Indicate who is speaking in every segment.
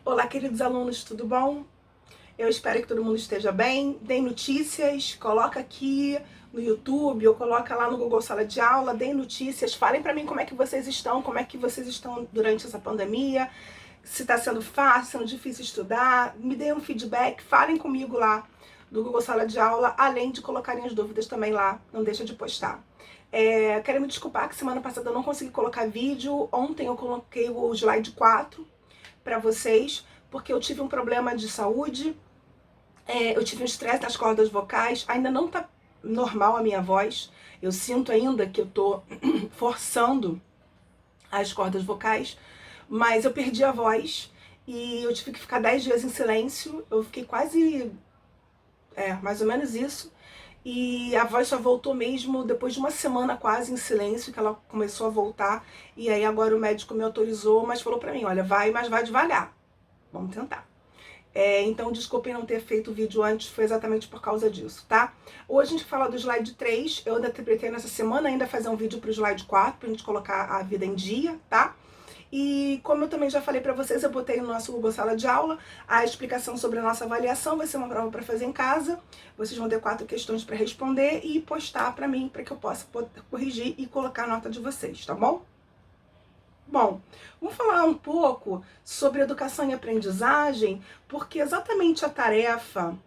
Speaker 1: Olá, queridos alunos, tudo bom? Eu espero que todo mundo esteja bem. Deem notícias, coloca aqui no YouTube ou coloca lá no Google Sala de Aula, deem notícias, falem para mim como é que vocês estão, como é que vocês estão durante essa pandemia, se está sendo fácil, sendo difícil estudar, me deem um feedback, falem comigo lá do Google Sala de Aula, além de colocarem as dúvidas também lá, não deixa de postar. Quero me desculpar que semana passada eu não consegui colocar vídeo, ontem eu coloquei o slide 4 para vocês, porque eu tive um problema de saúde, eu tive um estresse nas cordas vocais, ainda não tá normal a minha voz, eu sinto ainda que eu tô forçando as cordas vocais, mas eu perdi a voz e eu tive que ficar 10 dias em silêncio, eu fiquei quase, mais ou menos isso, e a voz só voltou mesmo depois de uma semana quase em silêncio, que ela começou a voltar, e aí agora o médico me autorizou, mas falou pra mim, olha, vai, mas vai devagar, vamos tentar. Então, desculpem não ter feito o vídeo antes, foi exatamente por causa disso, tá? Hoje a gente fala do slide 3, eu ainda pretendo nessa semana ainda fazer um vídeo pro slide 4, pra gente colocar a vida em dia, tá? E como eu também já falei pra vocês, eu botei no nosso Google Sala de Aula a explicação sobre a nossa avaliação, vai ser uma prova pra fazer em casa, vocês vão ter 4 questões pra responder e postar pra mim, pra que eu possa corrigir e colocar a nota de vocês, tá bom? Bom, vamos falar um pouco sobre educação e aprendizagem, porque exatamente a tarefa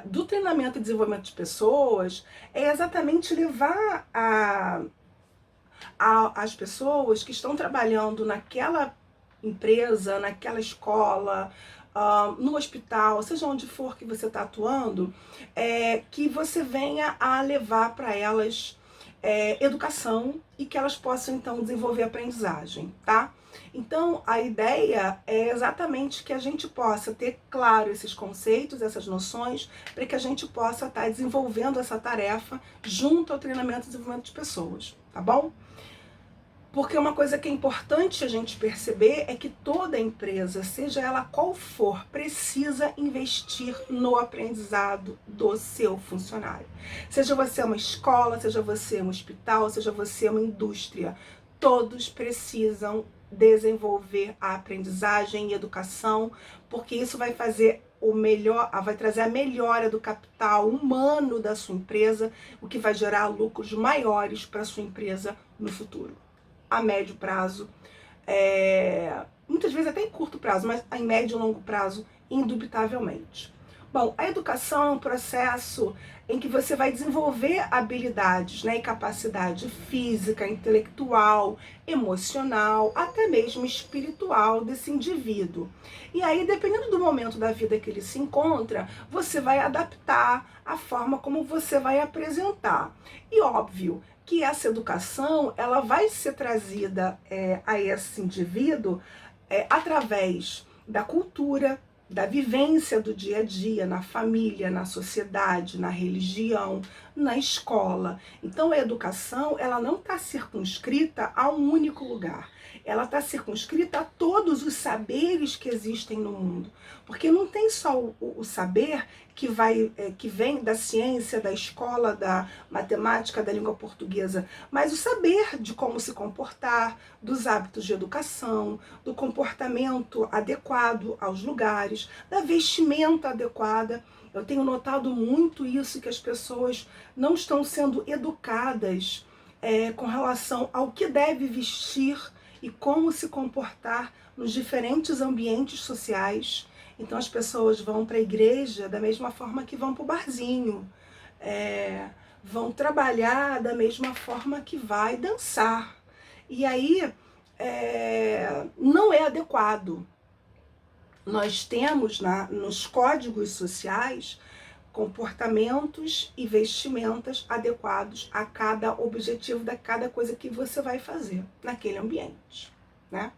Speaker 1: do treinamento e desenvolvimento de pessoas é exatamente levar as pessoas que estão trabalhando naquela empresa, naquela escola, no hospital, seja onde for que você está atuando, que você venha a levar para elas educação e que elas possam então desenvolver aprendizagem, tá? Então a ideia é exatamente que a gente possa ter claro esses conceitos, essas noções, para que a gente possa estar desenvolvendo essa tarefa junto ao treinamento e desenvolvimento de pessoas, tá bom? Porque uma coisa que é importante a gente perceber é que toda empresa, seja ela qual for, precisa investir no aprendizado do seu funcionário. Seja você uma escola, seja você um hospital, seja você uma indústria, todos precisam desenvolver a aprendizagem e educação, porque isso vai fazer vai trazer a melhora do capital humano da sua empresa, o que vai gerar lucros maiores para a sua empresa no futuro, a médio prazo, muitas vezes até em curto prazo, mas em médio e longo prazo, indubitavelmente. Bom, a educação é um processo em que você vai desenvolver habilidades, né, e capacidade física, intelectual, emocional, até mesmo espiritual desse indivíduo. E aí, dependendo do momento da vida que ele se encontra, você vai adaptar a forma como você vai apresentar. E óbvio que essa educação ela vai ser trazida a esse indivíduo através da cultura, da vivência do dia a dia, na família, na sociedade, na religião, na escola. Então a educação ela não está circunscrita a um único lugar. Ela está circunscrita a todos os saberes que existem no mundo. Porque não tem só o saber que vem da ciência, da escola, da matemática, da língua portuguesa, mas o saber de como se comportar, dos hábitos de educação, do comportamento adequado aos lugares, da vestimenta adequada. Eu tenho notado muito isso, que as pessoas não estão sendo educadas com relação ao que deve vestir e como se comportar nos diferentes ambientes sociais. Então as pessoas vão para a igreja da mesma forma que vão para o barzinho, vão trabalhar da mesma forma que vai dançar. E aí não é adequado. Nós temos nos códigos sociais comportamentos e vestimentas adequados a cada objetivo da cada coisa que você vai fazer naquele ambiente, né?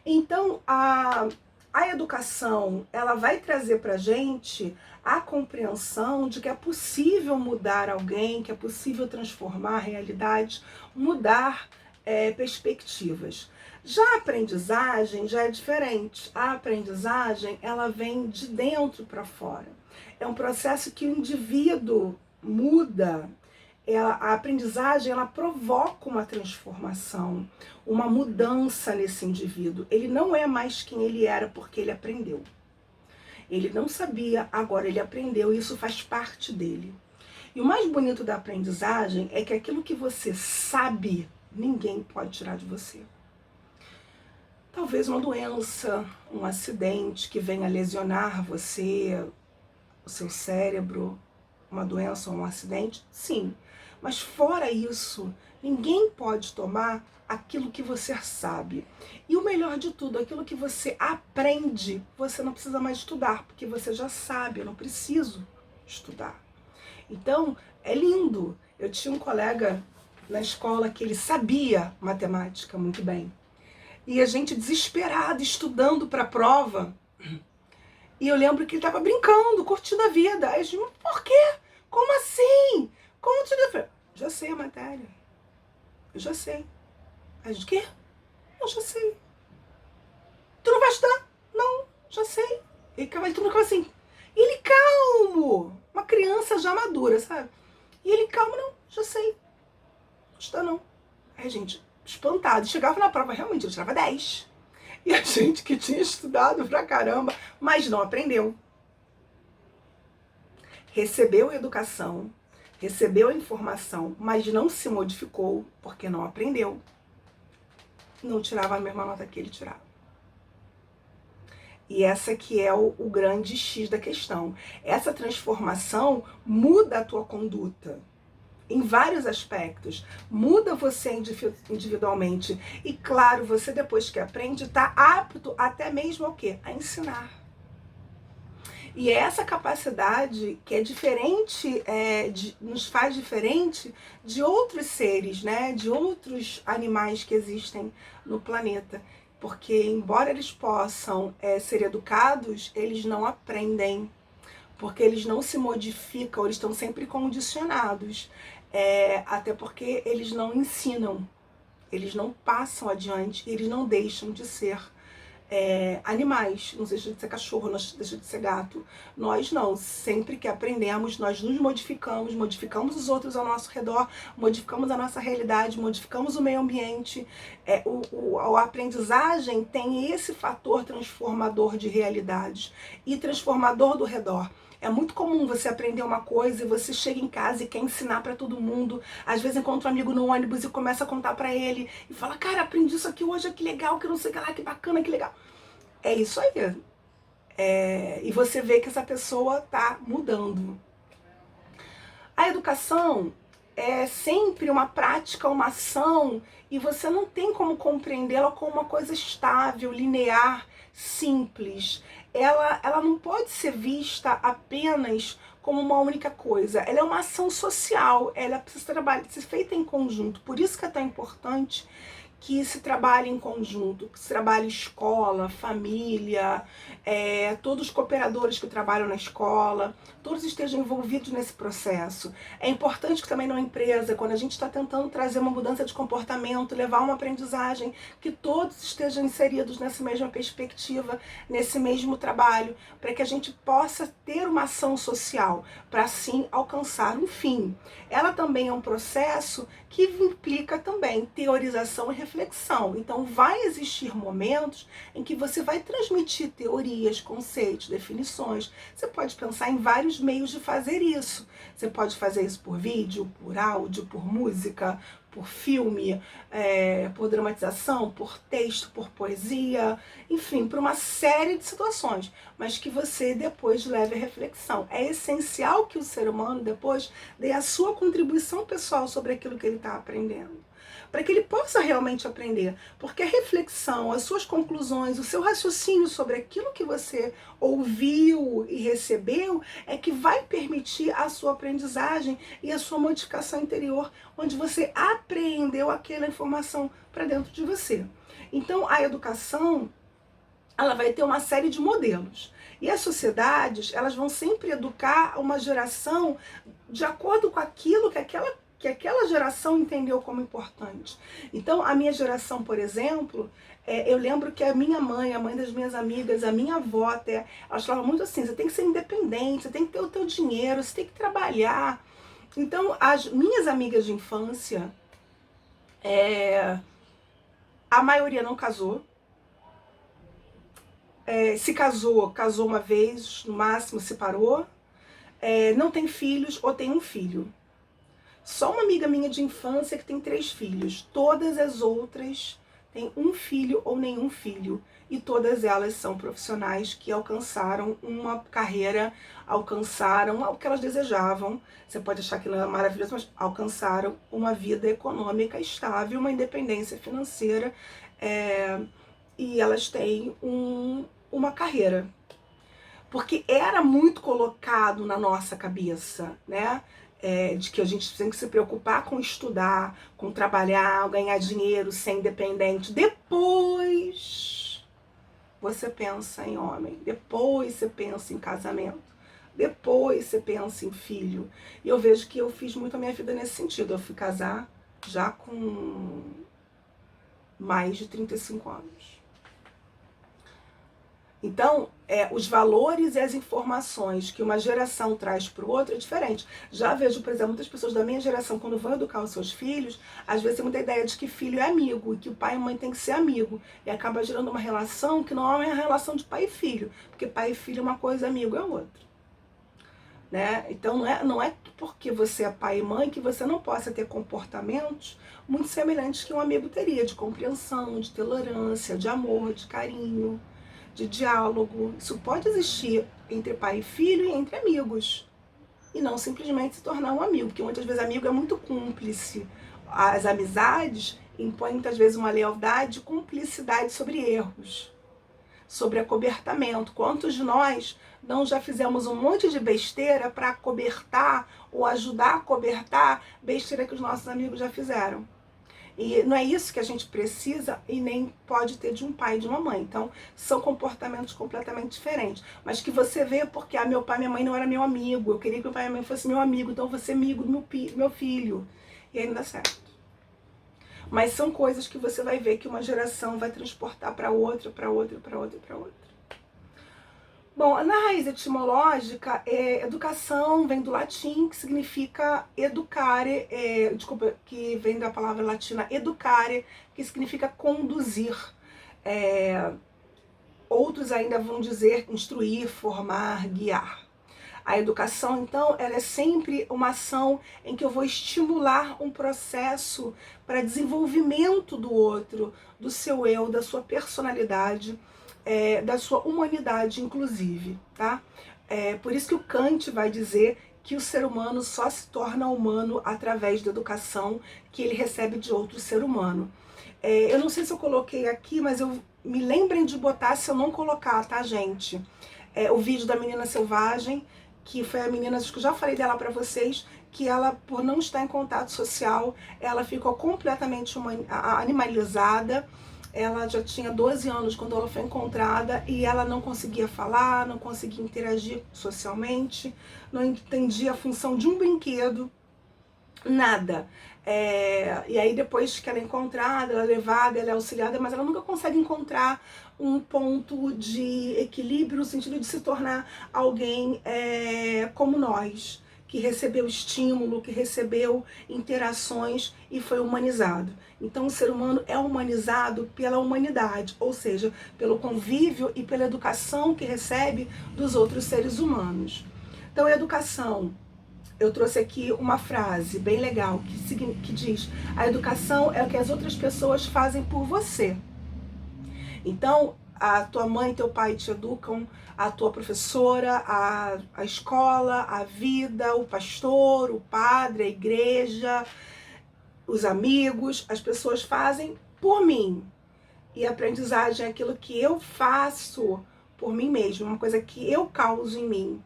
Speaker 1: Então, a educação, ela vai trazer pra gente a compreensão de que é possível mudar alguém, que é possível transformar realidades, mudar perspectivas. Já a aprendizagem já é diferente. A aprendizagem, ela vem de dentro para fora. É um processo que o indivíduo muda a aprendizagem, ela provoca uma transformação, uma mudança nesse indivíduo. Ele não é mais quem ele era porque ele aprendeu. Ele não sabia, agora ele aprendeu e isso faz parte dele. E o mais bonito da aprendizagem é que aquilo que você sabe, ninguém pode tirar de você. Talvez uma doença, um acidente que venha lesionar você, o seu cérebro, uma doença ou um acidente, sim. Mas fora isso, ninguém pode tomar aquilo que você sabe. E o melhor de tudo, aquilo que você aprende, você não precisa mais estudar, porque você já sabe, eu não preciso estudar. Então, é lindo. Eu tinha um colega na escola que ele sabia matemática muito bem. E a gente desesperado, estudando para a prova. E eu lembro que ele estava brincando, curtindo a vida. Aí eu disse, por quê? Como assim? Como tu... Eu falei, já sei a matéria. Eu já sei. Aí a gente, quê? Eu já sei. Tu não vai estudar? Não, já sei. E todo mundo ficava assim. E ele calmo. Uma criança já madura, sabe? E ele calmo, não, já sei. Não estuda não. Aí a gente, espantado. Chegava na prova, realmente, eu tirava 10. E a gente que tinha estudado pra caramba, mas não aprendeu. Recebeu a educação, recebeu a informação, mas não se modificou porque não aprendeu. Não tirava a mesma nota que ele tirava. E essa que é o grande X da questão. Essa transformação muda a tua conduta em vários aspectos. Muda você individualmente. E claro, você depois que aprende, está apto até mesmo ao quê? A ensinar. E é essa capacidade que é diferente, nos faz diferente de outros seres, né? De outros animais que existem no planeta. Porque, embora eles possam ser educados, eles não aprendem. Porque eles não se modificam, eles estão sempre condicionados. Até porque eles não ensinam, eles não passam adiante, eles não deixam de ser animais, não deixa de ser cachorro, não deixa de ser gato. Nós não, sempre que aprendemos, nós nos modificamos, modificamos os outros ao nosso redor, modificamos a nossa realidade, modificamos o meio ambiente. A aprendizagem tem esse fator transformador de realidades e transformador do redor. É muito comum você aprender uma coisa e você chega em casa e quer ensinar para todo mundo. Às vezes encontra um amigo no ônibus e começa a contar para ele. E fala, cara, aprendi isso aqui hoje, que legal, que não sei o que lá, que bacana, que legal. É isso aí. E você vê que essa pessoa tá mudando. A educação é sempre uma prática, uma ação, e você não tem como compreendê-la como uma coisa estável, linear, simples. Ela não pode ser vista apenas como uma única coisa. Ela é uma ação social, ela precisa ser feita em conjunto. Por isso que é tão importante que se trabalhe em conjunto, que se trabalhe escola, família, todos os cooperadores que trabalham na escola, todos estejam envolvidos nesse processo. É importante que também na empresa, quando a gente está tentando trazer uma mudança de comportamento, levar uma aprendizagem, que todos estejam inseridos nessa mesma perspectiva, nesse mesmo trabalho, para que a gente possa ter uma ação social, para assim alcançar um fim. Ela também é um processo que implica também teorização e reflexão. Então vai existir momentos em que você vai transmitir teorias, conceitos, definições. Você pode pensar em vários meios de fazer isso. Você pode fazer isso por vídeo, por áudio, por música, por filme, por dramatização, por texto, por poesia, enfim, por uma série de situações, mas que você depois leve a reflexão. É essencial que o ser humano depois dê a sua contribuição pessoal sobre aquilo que ele está aprendendo, para que ele possa realmente aprender, porque a reflexão, as suas conclusões, o seu raciocínio sobre aquilo que você ouviu e recebeu é que vai permitir a sua aprendizagem e a sua modificação interior, onde você apreendeu aquela informação para dentro de você. Então, a educação, ela vai ter uma série de modelos. E as sociedades, elas vão sempre educar uma geração de acordo com aquilo que aquela geração entendeu como importante. Então, a minha geração, por exemplo, eu lembro que a minha mãe, a mãe das minhas amigas, a minha avó até, elas falavam muito assim, você tem que ser independente, você tem que ter o teu dinheiro, você tem que trabalhar. Então, as minhas amigas de infância, a maioria não casou. Se casou, casou uma vez, no máximo separou. Não tem filhos ou tem um filho. Só uma amiga minha de infância que tem 3 filhos. Todas as outras têm um filho ou nenhum filho. E todas elas são profissionais que alcançaram uma carreira, alcançaram o que elas desejavam. Você pode achar que ela é maravilhosa, mas alcançaram uma vida econômica estável, uma independência financeira. E elas têm uma carreira. Porque era muito colocado na nossa cabeça, né? De que a gente tem que se preocupar com estudar, com trabalhar, ganhar dinheiro, ser independente. Depois você pensa em homem, depois você pensa em casamento, depois você pensa em filho. E eu vejo que eu fiz muito a minha vida nesse sentido. Eu fui casar já com mais de 35 anos. Então, os valores e as informações que uma geração traz para o outro é diferente. Já vejo, por exemplo, muitas pessoas da minha geração, quando vão educar os seus filhos, às vezes tem muita ideia de que filho é amigo, e que o pai e mãe tem que ser amigo. E acaba gerando uma relação que não é uma relação de pai e filho, porque pai e filho é uma coisa, amigo é outra. Né? Então, não é porque você é pai e mãe que você não possa ter comportamentos muito semelhantes que um amigo teria, de compreensão, de tolerância, de amor, de carinho, de diálogo. Isso pode existir entre pai e filho e entre amigos. E não simplesmente se tornar um amigo, porque muitas vezes amigo é muito cúmplice. As amizades impõem muitas vezes uma lealdade e cumplicidade sobre erros, sobre acobertamento. Quantos de nós não já fizemos um monte de besteira para acobertar ou ajudar a acobertar besteira que os nossos amigos já fizeram? E não é isso que a gente precisa e nem pode ter de um pai e de uma mãe. Então, são comportamentos completamente diferentes. Mas que você vê porque meu pai e minha mãe não eram meu amigo. Eu queria que meu pai e minha mãe fossem meu amigo, então eu vou ser amigo do meu filho. E aí não dá certo. Mas são coisas que você vai ver que uma geração vai transportar para outra, para outra, para outra, para outra. Bom, na raiz etimológica, educação vem do latim, que significa educare, que vem da palavra latina educare, que significa conduzir. Outros ainda vão dizer instruir, formar, guiar. A educação, então, ela é sempre uma ação em que eu vou estimular um processo para desenvolvimento do outro, do seu eu, da sua personalidade, da sua humanidade, inclusive, tá? Por isso que o Kant vai dizer que o ser humano só se torna humano através da educação que ele recebe de outro ser humano. Eu não sei se eu coloquei aqui, mas me lembrem de botar se eu não colocar, tá, gente? O vídeo da menina selvagem, que foi a menina, acho que eu já falei dela pra vocês, que ela, por não estar em contato social, ela ficou completamente animalizada. Ela já tinha 12 anos quando ela foi encontrada e ela não conseguia falar, não conseguia interagir socialmente, não entendia a função de um brinquedo, nada. E aí depois que ela é encontrada, ela é levada, ela é auxiliada, mas ela nunca consegue encontrar um ponto de equilíbrio no sentido de se tornar alguém como nós, que recebeu estímulo, que recebeu interações e foi humanizado. Então o ser humano é humanizado pela humanidade, ou seja, pelo convívio e pela educação que recebe dos outros seres humanos. Então a educação, eu trouxe aqui uma frase bem legal que diz: a educação é o que as outras pessoas fazem por você. Então, a tua mãe e teu pai te educam, a tua professora, a escola, a vida, o pastor, o padre, a igreja, os amigos, as pessoas fazem por mim. E a aprendizagem é aquilo que eu faço por mim mesmo, uma coisa que eu causo em mim.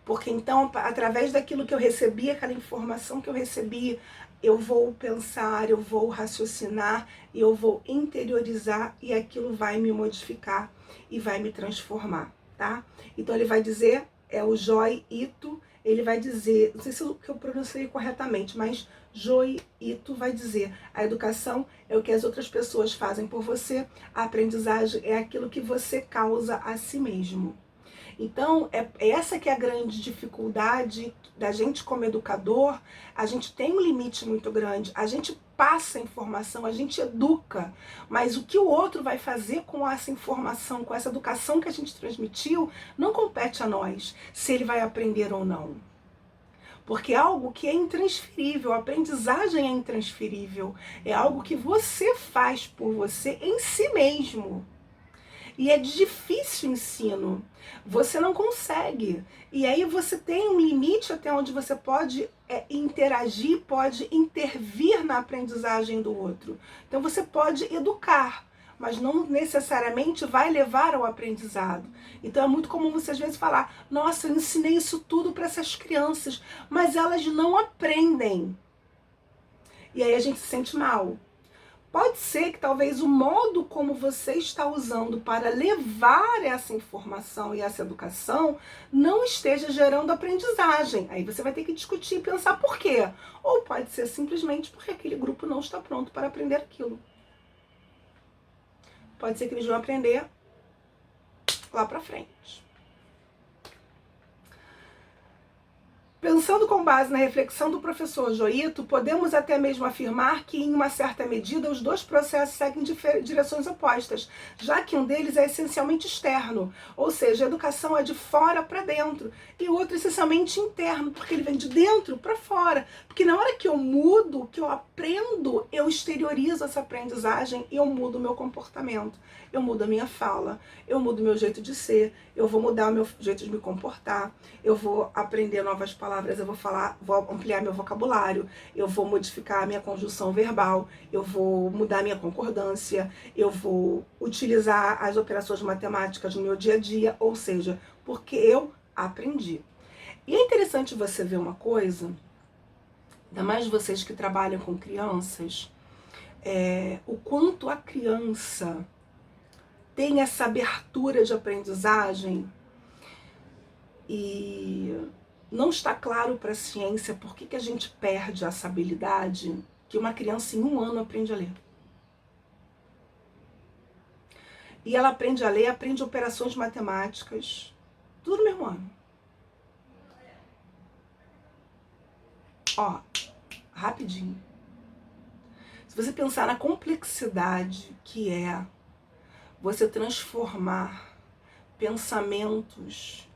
Speaker 1: Porque então, através daquilo que eu recebi, aquela informação que eu recebi, eu vou pensar, eu vou raciocinar, e eu vou interiorizar e aquilo vai me modificar e vai me transformar, tá? Então ele vai dizer, o Joi Ito, ele vai dizer, não sei se eu pronunciei corretamente, mas Joi Ito vai dizer: a educação é o que as outras pessoas fazem por você, a aprendizagem é aquilo que você causa a si mesmo. Então, é essa que é a grande dificuldade da gente como educador. A gente tem um limite muito grande, a gente passa informação, a gente educa, mas o que o outro vai fazer com essa informação, com essa educação que a gente transmitiu, não compete a nós, se ele vai aprender ou não. Porque é algo que é intransferível, a aprendizagem é intransferível, é algo que você faz por você em si mesmo. E é difícil o ensino, você não consegue. E aí você tem um limite até onde você pode interagir, pode intervir na aprendizagem do outro. Então você pode educar, mas não necessariamente vai levar ao aprendizado. Então é muito comum você às vezes falar: nossa, eu ensinei isso tudo para essas crianças, mas elas não aprendem. E aí a gente se sente mal. Pode ser que talvez o modo como você está usando para levar essa informação e essa educação não esteja gerando aprendizagem. Aí você vai ter que discutir e pensar por quê. Ou pode ser simplesmente porque aquele grupo não está pronto para aprender aquilo. Pode ser que eles vão aprender lá para frente. Pensando com base na reflexão do professor Joito, podemos até mesmo afirmar que, em uma certa medida, os dois processos seguem direções opostas, já que um deles é essencialmente externo, ou seja, a educação é de fora para dentro, e o outro é essencialmente interno, porque ele vem de dentro para fora. Porque na hora que eu mudo, que eu aprendo, eu exteriorizo essa aprendizagem e eu mudo o meu comportamento, eu mudo a minha fala, eu mudo o meu jeito de ser, eu vou mudar o meu jeito de me comportar, eu vou aprender novas palavras, eu vou ampliar meu vocabulário, eu vou modificar a minha conjunção verbal, eu vou mudar a minha concordância, eu vou utilizar as operações matemáticas no meu dia a dia, ou seja, porque eu aprendi. E é interessante você ver uma coisa, ainda mais vocês que trabalham com crianças, o quanto a criança tem essa abertura de aprendizagem e não está claro para a ciência por que a gente perde essa habilidade que uma criança em 1 ano aprende a ler. E ela aprende a ler, aprende operações matemáticas, tudo no mesmo ano. Ó, rapidinho. Se você pensar na complexidade que é você transformar pensamentos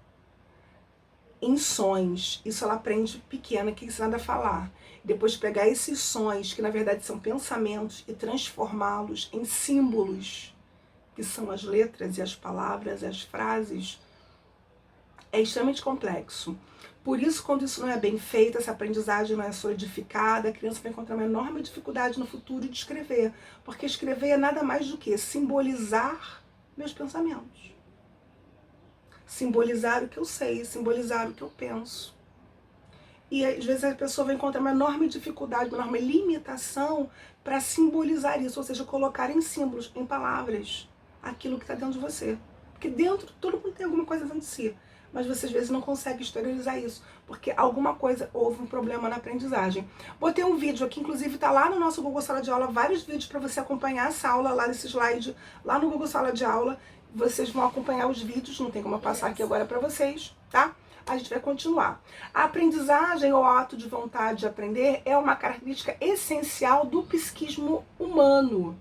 Speaker 1: em sons, isso ela aprende pequena, que ensinada a falar. Depois pegar esses sons, que na verdade são pensamentos, e transformá-los em símbolos, que são as letras e as palavras e as frases, é extremamente complexo. Por isso, quando isso não é bem feito, essa aprendizagem não é solidificada, a criança vai encontrar uma enorme dificuldade no futuro de escrever. Porque escrever é nada mais do que simbolizar meus pensamentos. Simbolizar o que eu sei, simbolizar o que eu penso. E às vezes a pessoa vai encontrar uma enorme dificuldade, uma enorme limitação para simbolizar isso, ou seja, colocar em símbolos, em palavras, aquilo que está dentro de você. Porque dentro, todo mundo tem alguma coisa dentro de si, mas você às vezes não consegue exteriorizar isso, porque alguma coisa, houve um problema na aprendizagem. Botei um vídeo aqui, inclusive está lá no nosso Google Sala de Aula, vários vídeos para você acompanhar essa aula lá nesse slide, lá no Google Sala de Aula. Vocês vão acompanhar os vídeos, não tem como eu passar aqui agora para vocês, tá? A gente vai continuar. A aprendizagem ou ato de vontade de aprender é uma característica essencial do psiquismo humano.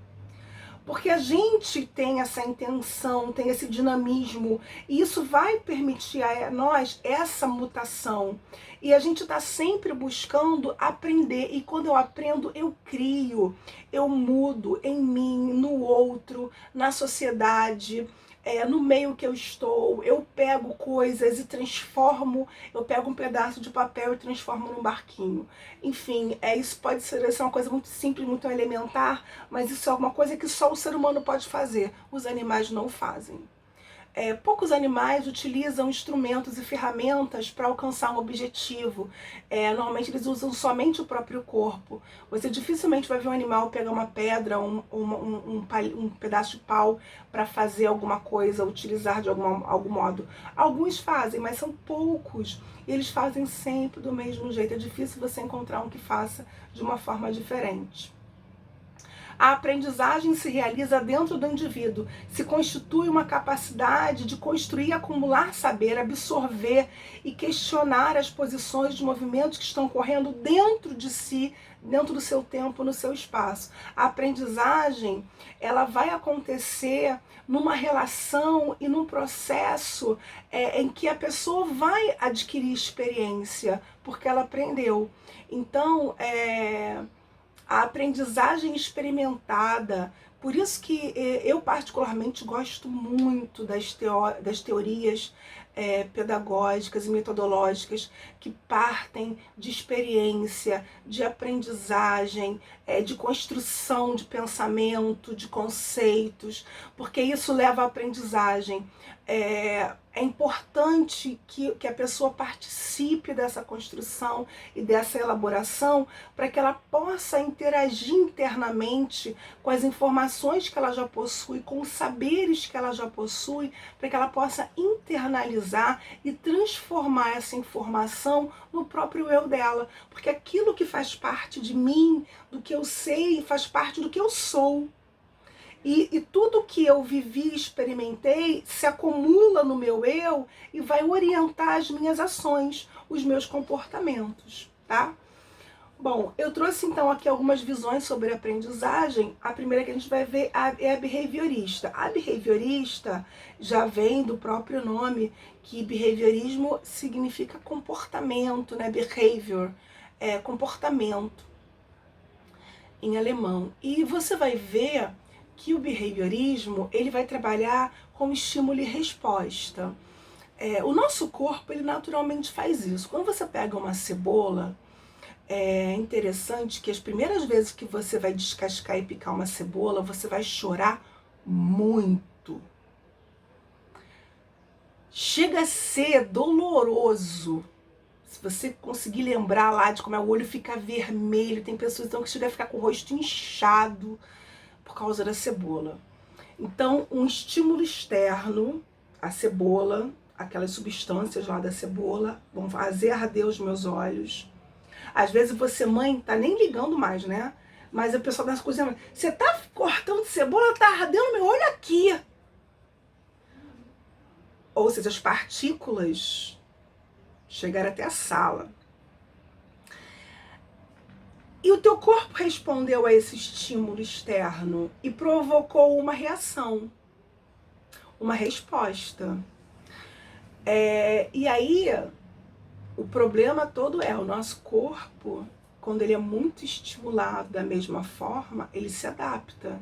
Speaker 1: Porque a gente tem essa intenção, tem esse dinamismo, e isso vai permitir a nós essa mutação. E a gente está sempre buscando aprender, e quando eu aprendo, eu crio, eu mudo em mim, no outro, na sociedade, no meio que eu estou. Eu pego coisas e transformo, eu pego um pedaço de papel e transformo num barquinho. Enfim, isso pode ser uma coisa muito simples, muito elementar, mas isso é uma coisa que só o ser humano pode fazer, os animais não fazem. Poucos animais utilizam instrumentos e ferramentas para alcançar um objetivo. Normalmente eles usam somente o próprio corpo. Você dificilmente vai ver um animal pegar uma pedra, um pedaço de pau para fazer alguma coisa, utilizar de algum modo. Alguns fazem, mas são poucos. E eles fazem sempre do mesmo jeito. É difícil você encontrar um que faça de uma forma diferente. A aprendizagem se realiza dentro do indivíduo, se constitui uma capacidade de construir e acumular saber, absorver e questionar as posições de movimentos que estão ocorrendo dentro de si, dentro do seu tempo, no seu espaço. A aprendizagem, ela vai acontecer numa relação e num processo em que a pessoa vai adquirir experiência, porque ela aprendeu. Então, a aprendizagem experimentada, por isso que eu particularmente gosto muito das teorias pedagógicas e metodológicas que partem de experiência, de aprendizagem, de construção de pensamento, de conceitos, porque isso leva à aprendizagem. É importante que a pessoa participe dessa construção e dessa elaboração para que ela possa interagir internamente com as informações que ela já possui, com os saberes que ela já possui, para que ela possa internalizar e transformar essa informação no próprio eu dela. Porque aquilo que faz parte de mim, do que eu sei, faz parte do que eu sou. E tudo que eu vivi, experimentei, se acumula no meu eu e vai orientar as minhas ações, os meus comportamentos, tá? Bom, eu trouxe então aqui algumas visões sobre aprendizagem. A primeira que a gente vai ver é a behaviorista. A behaviorista já vem do próprio nome, que behaviorismo significa comportamento, né? Behavior, comportamento em alemão. E você vai ver que o behaviorismo, ele vai trabalhar com estímulo e resposta. O nosso corpo, ele naturalmente faz isso. Quando você pega uma cebola, é interessante que as primeiras vezes que você vai descascar e picar uma cebola, você vai chorar muito. Chega a ser doloroso. Se você conseguir lembrar lá de como o olho fica vermelho, tem pessoas então que chegam a ficar com o rosto inchado por causa da cebola. Então, um estímulo externo, a cebola, aquelas substâncias lá da cebola, vão fazer arder os meus olhos. Às vezes você, mãe, tá nem ligando mais, né? Mas o pessoal da cozinha, você tá cortando cebola, tá ardendo meu olho aqui. Ou seja, as partículas chegaram até a sala. E o teu corpo respondeu a esse estímulo externo e provocou uma reação, uma resposta. E aí, o problema todo o nosso corpo, quando ele é muito estimulado da mesma forma, ele se adapta.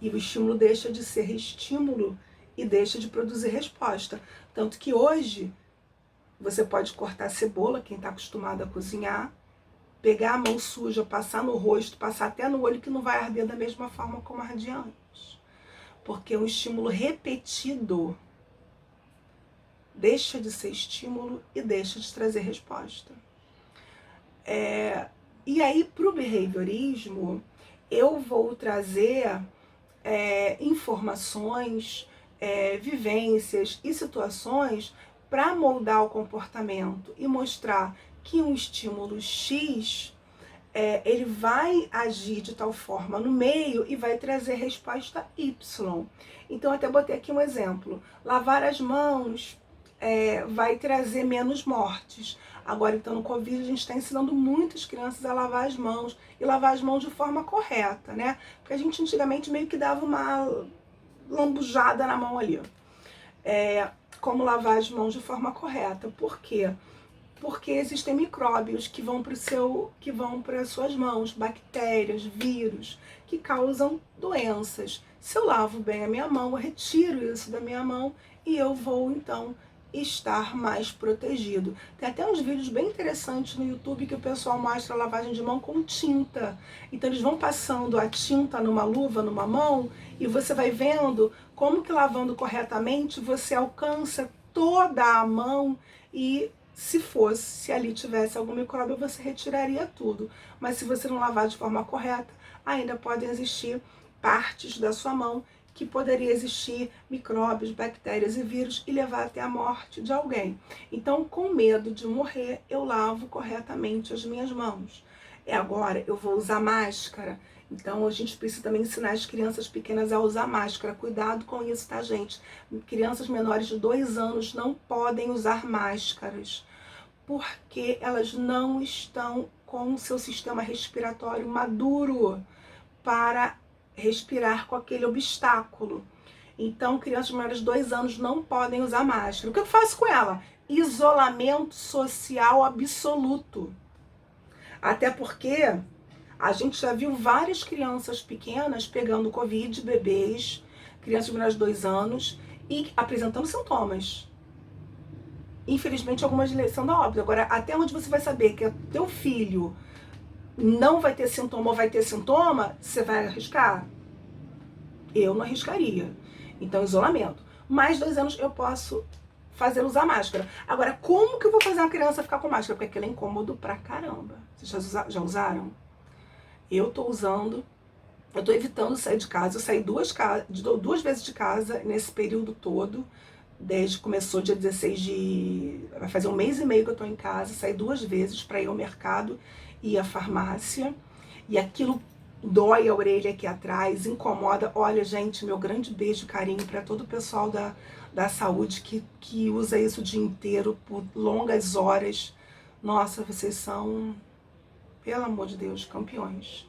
Speaker 1: E o estímulo deixa de ser estímulo e deixa de produzir resposta. Tanto que hoje, você pode cortar cebola, quem está acostumado a cozinhar, pegar a mão suja, passar no rosto, passar até no olho, que não vai arder da mesma forma como ardia antes. Porque um estímulo repetido deixa de ser estímulo e deixa de trazer resposta. E aí, para o behaviorismo, eu vou trazer informações, vivências e situações para moldar o comportamento e mostrar que um estímulo X, ele vai agir de tal forma no meio e vai trazer resposta Y. Então, até botei aqui um exemplo. Lavar as mãos vai trazer menos mortes. Agora, então, no Covid, a gente está ensinando muitas crianças a lavar as mãos e lavar as mãos de forma correta, né? Porque a gente antigamente meio que dava uma lambujada na mão ali. Como lavar as mãos de forma correta. Por quê? Porque existem micróbios que vão para as suas mãos, bactérias, vírus, que causam doenças. Se eu lavo bem a minha mão, eu retiro isso da minha mão e eu vou, então, estar mais protegido. Tem até uns vídeos bem interessantes no YouTube que o pessoal mostra a lavagem de mão com tinta. Então eles vão passando a tinta numa luva, numa mão, e você vai vendo como que lavando corretamente você alcança toda a mão e se ali tivesse algum micróbio, você retiraria tudo. Mas se você não lavar de forma correta, ainda podem existir partes da sua mão que poderia existir micróbios, bactérias e vírus e levar até a morte de alguém. Então, com medo de morrer, eu lavo corretamente as minhas mãos. É agora, eu vou usar máscara. Então a gente precisa também ensinar as crianças pequenas a usar máscara. Cuidado com isso, tá, gente? Crianças menores de 2 anos não podem usar máscaras, porque elas não estão com o seu sistema respiratório maduro para respirar com aquele obstáculo. Então, crianças menores de 2 anos não podem usar máscara. O que eu faço com ela? Isolamento social absoluto. Até porque a gente já viu várias crianças pequenas pegando Covid, bebês, crianças menores de 2 anos, e apresentando sintomas. Infelizmente, algumas são da óbito. Agora, até onde você vai saber que teu filho não vai ter sintoma ou vai ter sintoma, você vai arriscar? Eu não arriscaria. Então, isolamento. Mais 2 anos eu posso fazer usar máscara. Agora, como que eu vou fazer uma criança ficar com máscara? Porque aquilo é incômodo pra caramba. Vocês já usaram? Eu tô usando, eu tô evitando sair de casa. Eu saí 2 vezes de casa nesse período todo. Desde que começou dia 16 de... Vai fazer 1 mês e meio que eu tô em casa. Saí 2 vezes para ir ao mercado e à farmácia. E aquilo dói a orelha aqui atrás, incomoda. Olha, gente, meu grande beijo e carinho para todo o pessoal da saúde que usa isso o dia inteiro, por longas horas. Nossa, vocês são, pelo amor de Deus, campeões.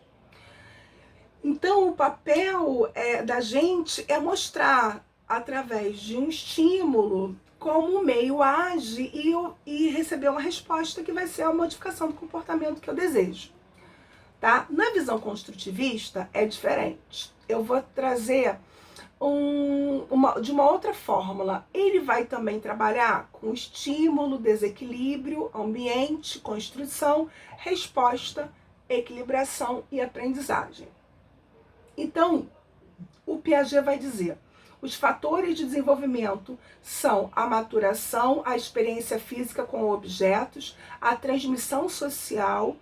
Speaker 1: Então, o papel da gente é mostrar, através de um estímulo, como o meio age e receber uma resposta que vai ser a modificação do comportamento que eu desejo. Tá? Na visão construtivista é diferente. Eu vou trazer de uma outra fórmula. Ele vai também trabalhar com estímulo, desequilíbrio, ambiente, construção, resposta, equilibração e aprendizagem. Então, o Piaget vai dizer: os fatores de desenvolvimento são a maturação, a experiência física com objetos, a transmissão social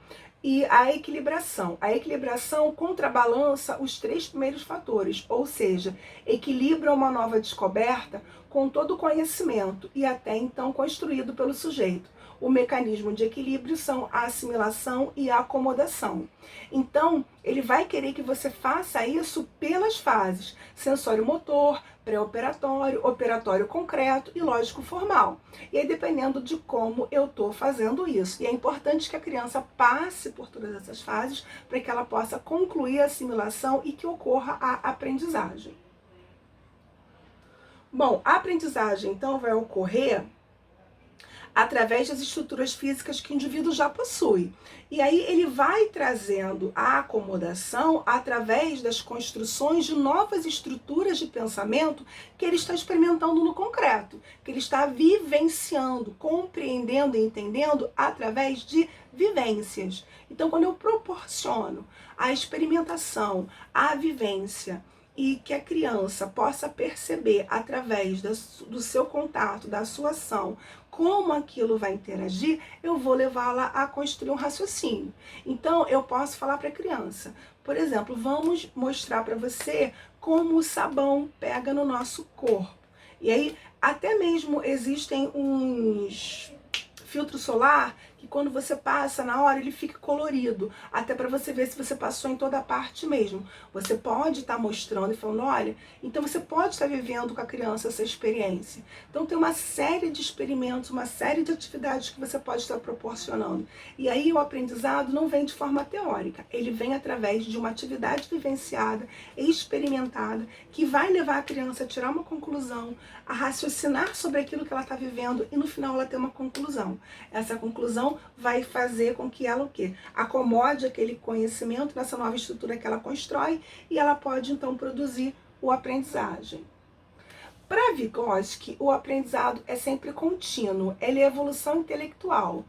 Speaker 1: e a equilibração. A equilibração contrabalança os 3 primeiros fatores, ou seja, equilibra uma nova descoberta com todo o conhecimento e até então construído pelo sujeito. O mecanismo de equilíbrio são a assimilação e a acomodação. Então, ele vai querer que você faça isso pelas fases: sensório-motor, pré-operatório, operatório concreto e lógico-formal. E aí, dependendo de como eu estou fazendo isso. E é importante que a criança passe por todas essas fases para que ela possa concluir a assimilação e que ocorra a aprendizagem. Bom, a aprendizagem, então, vai ocorrer através das estruturas físicas que o indivíduo já possui. E aí ele vai trazendo a acomodação através das construções de novas estruturas de pensamento que ele está experimentando no concreto, que ele está vivenciando, compreendendo e entendendo através de vivências. Então, quando eu proporciono a experimentação, a vivência, e que a criança possa perceber através do seu contato, da sua ação, como aquilo vai interagir, eu vou levá-la a construir um raciocínio. Então, eu posso falar para a criança, por exemplo, vamos mostrar para você como o sabão pega no nosso corpo. E aí, até mesmo existem uns filtro solar que quando você passa na hora ele fica colorido, até para você ver se você passou em toda a parte mesmo. Você pode estar mostrando e falando, olha, então você pode estar vivendo com a criança essa experiência. Então tem uma série de experimentos, uma série de atividades que você pode estar proporcionando. E aí o aprendizado não vem de forma teórica, ele vem através de uma atividade vivenciada, experimentada, que vai levar a criança a tirar uma conclusão, a raciocinar sobre aquilo que ela está vivendo e no final ela ter uma conclusão. Essa conclusão vai fazer com que ela o quê? Acomode aquele conhecimento nessa nova estrutura que ela constrói e ela pode então produzir o aprendizagem. Para Vygotsky, o aprendizado é sempre contínuo, ele é evolução intelectual.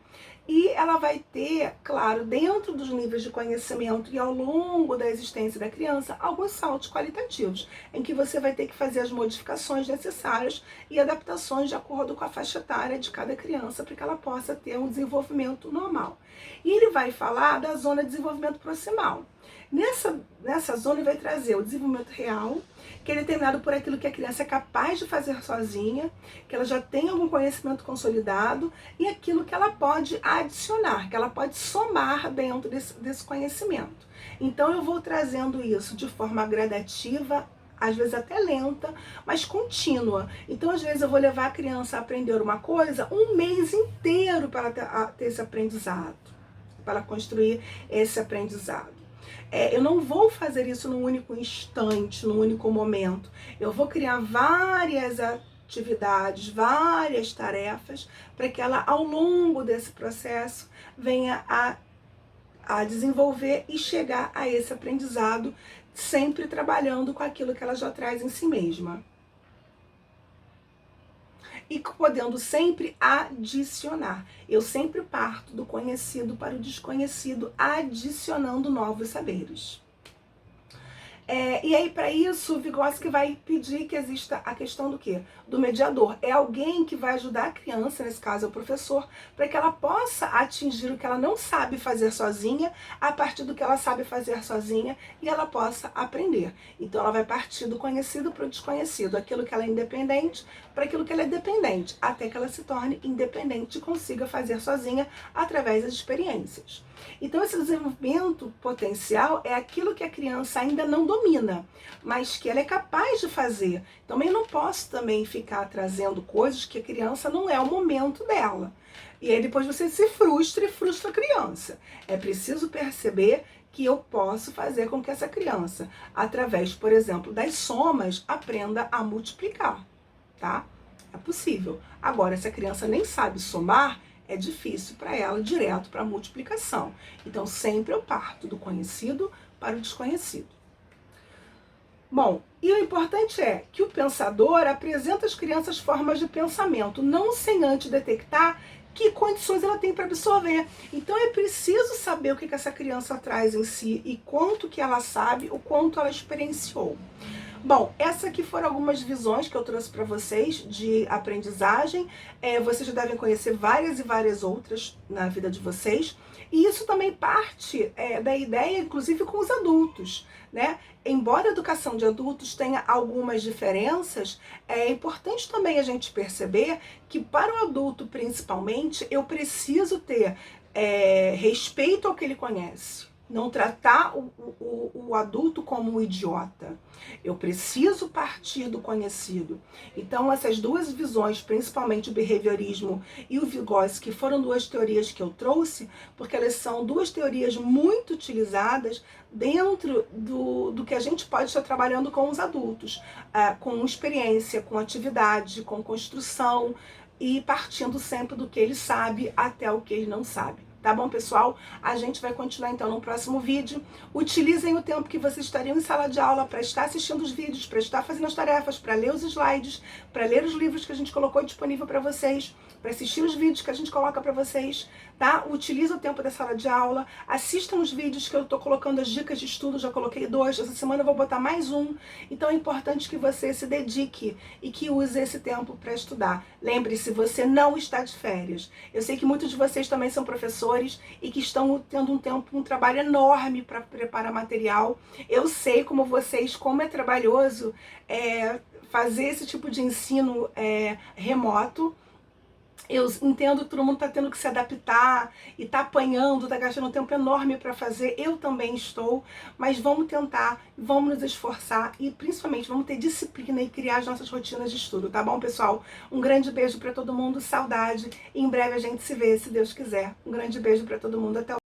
Speaker 1: E ela vai ter, claro, dentro dos níveis de conhecimento e ao longo da existência da criança, alguns saltos qualitativos, em que você vai ter que fazer as modificações necessárias e adaptações de acordo com a faixa etária de cada criança, para que ela possa ter um desenvolvimento normal. E ele vai falar da zona de desenvolvimento proximal. Nessa zona ele vai trazer o desenvolvimento real, que é determinado por aquilo que a criança é capaz de fazer sozinha, que ela já tem algum conhecimento consolidado, e aquilo que ela pode adicionar, que ela pode somar dentro desse conhecimento. Então eu vou trazendo isso de forma gradativa, às vezes até lenta, mas contínua. Então, às vezes, eu vou levar a criança a aprender uma coisa um mês inteiro para ela ter esse aprendizado, para ela construir esse aprendizado. Eu não vou fazer isso num único instante, num único momento. Eu vou criar várias atividades, várias tarefas, para que ela, ao longo desse processo, venha a desenvolver e chegar a esse aprendizado, sempre trabalhando com aquilo que ela já traz em si mesma. E podendo sempre adicionar. Eu sempre parto do conhecido para o desconhecido, adicionando novos saberes. E aí, para isso, o Vygotsky vai pedir que exista a questão do quê? Do mediador. É alguém que vai ajudar a criança, nesse caso é o professor, para que ela possa atingir o que ela não sabe fazer sozinha, a partir do que ela sabe fazer sozinha, e ela possa aprender. Então, ela vai partir do conhecido para o desconhecido, aquilo que ela é independente para aquilo que ela é dependente, até que ela se torne independente e consiga fazer sozinha através das experiências. Então, esse desenvolvimento potencial é aquilo que a criança ainda não domina, mas que ela é capaz de fazer. Também não posso também ficar trazendo coisas que a criança não é o momento dela. E aí depois você se frustra e frustra a criança. É preciso perceber que eu posso fazer com que essa criança, através, por exemplo, das somas, aprenda a multiplicar, tá? É possível. Agora, se a criança nem sabe somar, é difícil para ela direto para a multiplicação. Então, sempre eu parto do conhecido para o desconhecido. Bom, e o importante é que o pensador apresenta às crianças formas de pensamento, não sem antes detectar que condições ela tem para absorver. Então é preciso saber o que essa criança traz em si e quanto que ela sabe, o quanto ela experienciou. Bom, essas aqui foram algumas visões que eu trouxe para vocês de aprendizagem. Vocês já devem conhecer várias e várias outras na vida de vocês. E isso também parte da ideia, inclusive, com os adultos, né? Embora a educação de adultos tenha algumas diferenças, é importante também a gente perceber que, para o adulto, principalmente, eu preciso ter respeito ao que ele conhece. Não tratar o adulto como um idiota. Eu preciso partir do conhecido. Então, essas duas visões, principalmente o behaviorismo e o Vygotsky, foram duas teorias que eu trouxe, porque elas são duas teorias muito utilizadas dentro do que a gente pode estar trabalhando com os adultos, com experiência, com atividade, com construção, e partindo sempre do que ele sabe até o que ele não sabe. Tá bom, pessoal? A gente vai continuar então no próximo vídeo. Utilizem o tempo que vocês estariam em sala de aula para estar assistindo os vídeos, para estar fazendo as tarefas, para ler os slides, para ler os livros que a gente colocou disponível para vocês, para assistir os vídeos que a gente coloca para vocês, tá? Utiliza o tempo da sala de aula, assistam os vídeos que eu estou colocando as dicas de estudo, já coloquei 2, essa semana eu vou botar mais um. Então é importante que você se dedique e que use esse tempo para estudar. Lembre-se, você não está de férias. Eu sei que muitos de vocês também são professores e que estão tendo um trabalho enorme para preparar material. Eu sei como é trabalhoso fazer esse tipo de ensino remoto. Eu entendo que todo mundo está tendo que se adaptar e está apanhando, está gastando um tempo enorme para fazer. Eu também estou, mas vamos tentar, vamos nos esforçar e principalmente vamos ter disciplina e criar as nossas rotinas de estudo, tá bom, pessoal? Um grande beijo para todo mundo, saudade. E em breve a gente se vê, se Deus quiser. Um grande beijo para todo mundo, até o